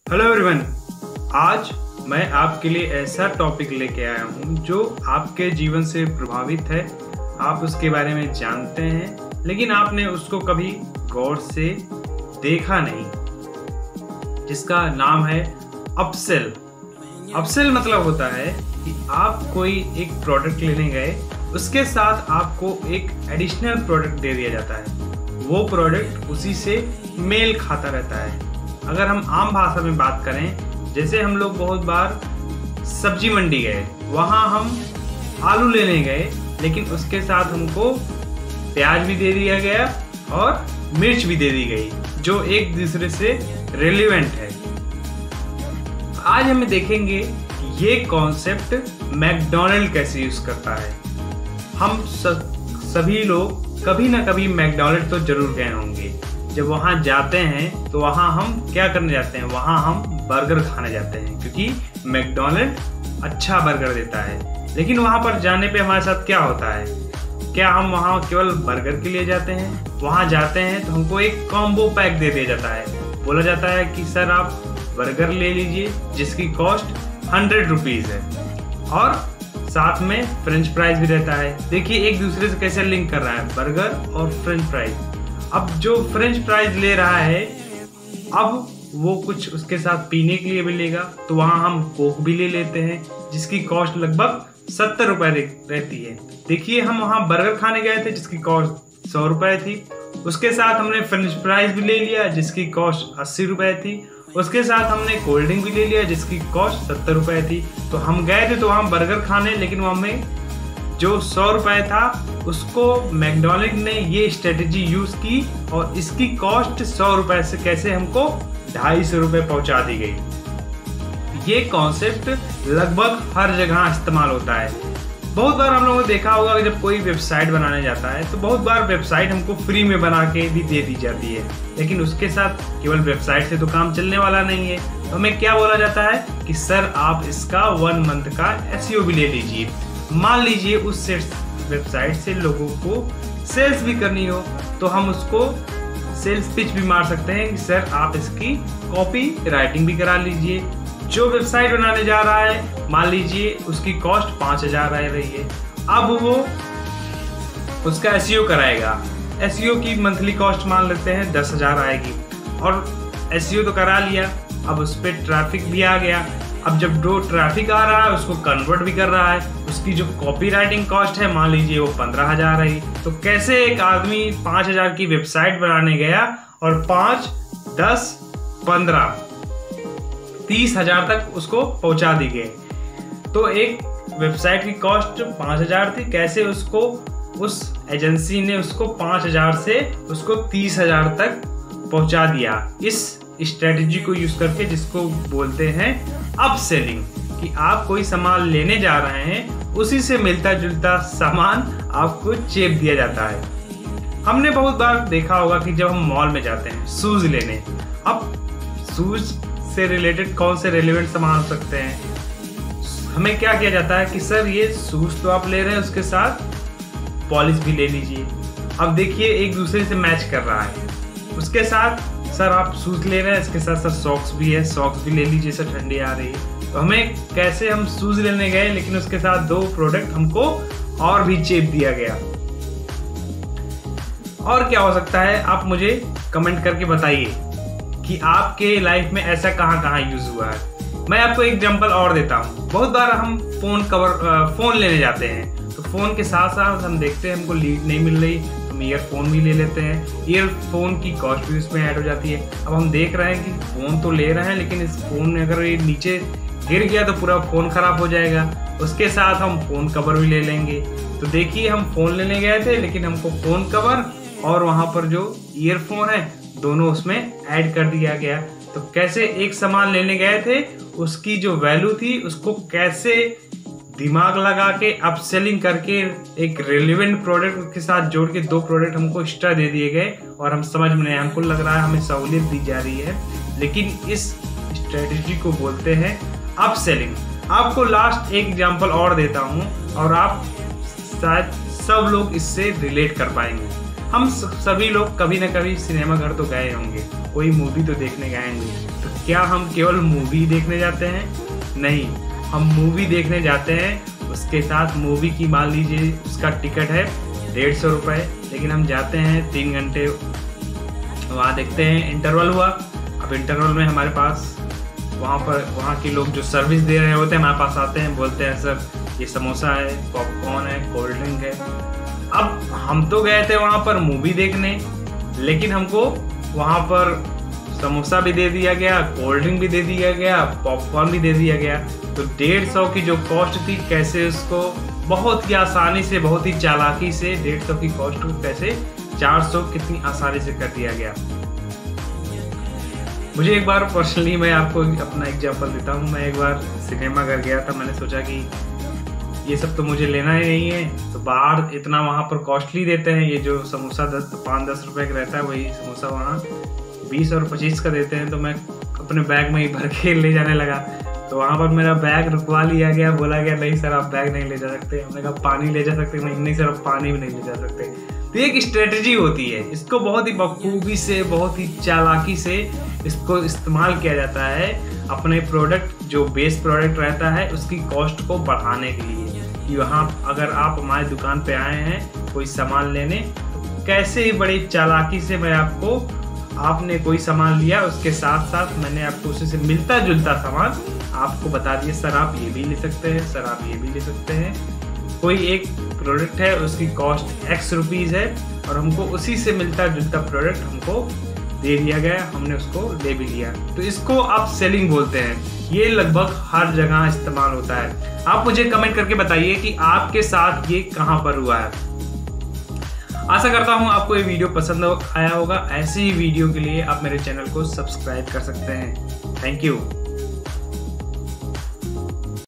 Hello everyone, आज मैं आपके लिए ऐसा टॉपिक लेके आया हूँ जो आपके जीवन से प्रभावित है। आप उसके बारे में जानते हैं लेकिन आपने उसको कभी गौर से देखा नहीं, जिसका नाम है अपसेल। अपसेल मतलब होता है कि आप कोई एक प्रोडक्ट लेने गए, उसके साथ आपको एक एडिशनल प्रोडक्ट दे दिया जाता है। वो प्रोडक्ट उसी से मेल खाता रहता है। अगर हम आम भाषा में बात करें, जैसे हम लोग बहुत बार सब्जी मंडी गए, वहाँ हम आलू लेने गए लेकिन उसके साथ हमको प्याज भी दे दिया गया और मिर्च भी दे दी गई जो एक दूसरे से रिलेवेंट है। आज हम देखेंगे कि ये कॉन्सेप्ट मैकडॉनल्ड कैसे यूज करता है। हम सभी लोग कभी ना कभी मैकडॉनल्ड तो जरूर गए होंगे। जब वहाँ जाते हैं तो वहाँ हम क्या करने जाते हैं, वहाँ हम बर्गर खाने जाते हैं क्योंकि मैकडॉनल्ड अच्छा बर्गर देता है। लेकिन वहाँ पर जाने पे हमारे साथ क्या होता है, क्या हम वहाँ केवल बर्गर के लिए जाते हैं? वहाँ जाते हैं तो हमको एक कॉम्बो पैक दे दिया जाता है। बोला जाता है कि सर आप बर्गर ले लीजिए जिसकी कॉस्ट 100 रुपीज़ है और साथ में फ्रेंच फ्राइज भी रहता है। देखिए एक दूसरे से कैसे लिंक कर रहा है, बर्गर और फ्रेंच फ्राइज। अब जो फ्रेंच फ्राइज ले रहा है, अब वो कुछ उसके साथ पीने के लिए भी लेगा, तो वहाँ हम कोक भी ले लेते हैं जिसकी कॉस्ट लगभग 70 रुपए रहती है। देखिए हम वहाँ बर्गर खाने गए थे जिसकी कॉस्ट 100 रुपए थी, उसके साथ हमने फ्रेंच फ्राइज भी ले लिया जिसकी कॉस्ट 80 रुपए थी, उसके साथ हमने कोल्ड ड्रिंक भी ले लिया जिसकी कॉस्ट 70 रुपए थी। तो हम गए थे तो वहाँ बर्गर खाने, लेकिन वहाँ में जो 100 रुपए था उसको मैकडॉनल्ड ने ये स्ट्रेटेजी यूज की और इसकी कॉस्ट 100 रुपए से कैसे हमको 250 रुपए पहुंचा दी गई। ये कॉन्सेप्ट लगभग हर जगह इस्तेमाल होता है। बहुत बार हम लोगों ने देखा होगा कि जब कोई वेबसाइट बनाने जाता है तो बहुत बार वेबसाइट हमको फ्री में बना के भी दे दी जाती है, लेकिन उसके साथ केवल वेबसाइट से तो काम चलने वाला नहीं है। तो हमें क्या बोला जाता है कि सर आप इसका 1 मंथ का SEO भी ले लीजिए। मान लीजिए उस वेबसाइट से लोगों को सेल्स भी करनी हो तो हम उसको सेल्स पिच भी मार सकते हैं कि सर आप इसकी कॉपी राइटिंग भी करा लीजिए। जो वेबसाइट बनाने जा रहा है, मान लीजिए उसकी कॉस्ट 5000 आ रही है, अब वो उसका SEO कराएगा। SEO की मंथली कॉस्ट मान लेते हैं 10,000 आएगी और SEO तो करा लिया, अब उस पर ट्रैफिक भी आ गया। अब जब जो ट्रैफिक आ रहा है उसको कन्वर्ट भी कर रहा है, उसकी जो कॉपी राइटिंग कॉस्ट है मान लीजिए वो 15,000 रही। तो कैसे एक आदमी 5,000 की वेबसाइट बनाने गया और 5, 10, 15, 30,000 तक उसको पहुंचा दी गई। तो एक वेबसाइट की कॉस्ट 5,000 थी, कैसे उसको उस एजेंसी ने उसको 5,000 से उसको 30,000 तक पहुंचा दिया इस स्ट्रेटजी को यूज करके, जिसको बोलते हैं अपसेलिंग। कि आप कोई सामान लेने जा रहे हैं, उसी से मिलता जुलता सामान आपको चेप दिया जाता है। हमने बहुत बार देखा होगा कि जब हम मॉल में जाते हैं शूज लेने, अब शूज से रिलेटेड कौन से रेलेवेंट सामान हो सकते हैं, हमें क्या किया जाता है कि सर ये शूज तो आप ले रहे हैं, उसके साथ पॉलिश भी ले लीजिए। अब देखिए एक दूसरे से मैच कर रहा है, उसके साथ सर आप शूज ले रहे हैं, इसके साथ सर सॉक्स भी है, सॉक्स भी ले लीजिए सर ठंडी आ रही है। तो हमें कैसे हम शूज लेने गए लेकिन उसके साथ 2 प्रोडक्ट हमको और भी चेप दिया गया। और क्या हो सकता है, आप मुझे कमेंट करके बताइए कि आपके लाइफ में ऐसा कहाँ यूज हुआ है। मैं आपको एक एग्जांपल और देता हूँ। बहुत बार हम फोन लेने जाते हैं तो फोन के साथ साथ हम देखते हैं हमको लीड नहीं मिल रही, हम ईयरफोन भी ले लेते हैं। ईयरफोन की कॉस्ट भी उसमें ऐड हो जाती है। अब हम देख रहे हैं कि फ़ोन तो ले रहे हैं लेकिन इस फ़ोन में अगर ये नीचे गिर गया तो पूरा फ़ोन ख़राब हो जाएगा। उसके साथ हम फ़ोन कवर भी ले लेंगे। तो देखिए हम फ़ोन लेने गए थे लेकिन हमको फ़ोन कवर और वहाँ पर जो ईयरफोन है दोनों उसमें ऐड कर दिया गया। तो कैसे एक सामान लेने गए थे, उसकी जो वैल्यू थी उसको कैसे दिमाग लगा के अपसेलिंग करके एक रेलेवेंट प्रोडक्ट के साथ जोड़ के 2 प्रोडक्ट हमको एक्स्ट्रा दे दिए गए और हम समझ में नहीं, हमको लग रहा है हमें सहूलियत दी जा रही है, लेकिन इस स्ट्रेटेजी को बोलते हैं अपसेलिंग। आपको लास्ट एक एग्जांपल और देता हूं और आप शायद सब लोग इससे रिलेट कर पाएंगे। हम सभी लोग कभी ना कभी सिनेमा घर तो गए होंगे, कोई मूवी तो देखने गए होंगे। तो क्या हम केवल मूवी देखने जाते हैं? नहीं, हम मूवी देखने जाते हैं, उसके साथ मूवी की मान लीजिए उसका टिकट है 150 रुपये, लेकिन हम जाते हैं 3 घंटे वहाँ देखते हैं। इंटरवल हुआ, अब इंटरवल में हमारे पास वहाँ के लोग जो सर्विस दे रहे होते हैं हमारे पास आते हैं, बोलते हैं सर ये समोसा है, पॉपकॉर्न है, कोल्ड ड्रिंक है। अब हम तो गए थे वहाँ पर मूवी देखने, लेकिन हमको वहाँ पर समोसा भी दे दिया गया, कोल्ड ड्रिंक भी दे दिया गया, पॉपकॉर्न भी दे दिया गया। तो 150 की जो कॉस्ट थी, कैसे उसको बहुत ही आसानी से, बहुत ही चालाकी से 150 की कॉस्ट को कैसे 400 कितनी आसानी से कर दिया गया। मुझे एक बार पर्सनली, मैं आपको अपना एग्जांपल देता हूँ। मैं एक बार सिनेमा घर गया था, मैंने सोचा कि ये सब तो मुझे लेना ही नहीं है, तो बाहर इतना वहाँ पर कॉस्टली देते हैं। ये जो समोसा 5-10 रुपए का रहता है, वही समोसा वहाँ 20 और 25 का देते हैं। तो मैं अपने बैग में ही भर के ले जाने लगा, तो वहाँ पर मेरा बैग रुकवा लिया गया, बोला गया नहीं सर आप बैग नहीं ले जा सकते। हमने कहा पानी ले जा सकते? नहीं सर आप पानी भी नहीं ले जा सकते। तो एक स्ट्रेटजी होती है, इसको बहुत ही बखूबी से, बहुत ही चालाकी से इसको इस्तेमाल किया जाता है अपने प्रोडक्ट, जो बेस प्रोडक्ट रहता है उसकी कॉस्ट को बढ़ाने के लिए। यहाँ अगर आप हमारी दुकान पे आए हैं कोई सामान लेने, तो कैसे ही बड़ी चालाकी से मैं आपने कोई सामान लिया, उसके साथ साथ मैंने आपको उसी से मिलता जुलता सामान आपको बता दिया, सर आप ये भी ले सकते हैं, सर आप ये भी ले सकते हैं। कोई एक प्रोडक्ट है उसकी कॉस्ट X रुपीज़ है और हमको उसी से मिलता जुलता प्रोडक्ट हमको दे दिया गया, हमने उसको ले भी लिया। तो इसको आप सेलिंग बोलते हैं। ये लगभग हर जगह इस्तेमाल होता है। आप मुझे कमेंट करके बताइए कि आपके साथ ये कहाँ पर हुआ है। आशा करता हूँ आपको ये वीडियो पसंद आया होगा। ऐसे ही वीडियो के लिए आप मेरे चैनल को सब्सक्राइब कर सकते हैं। Thank you.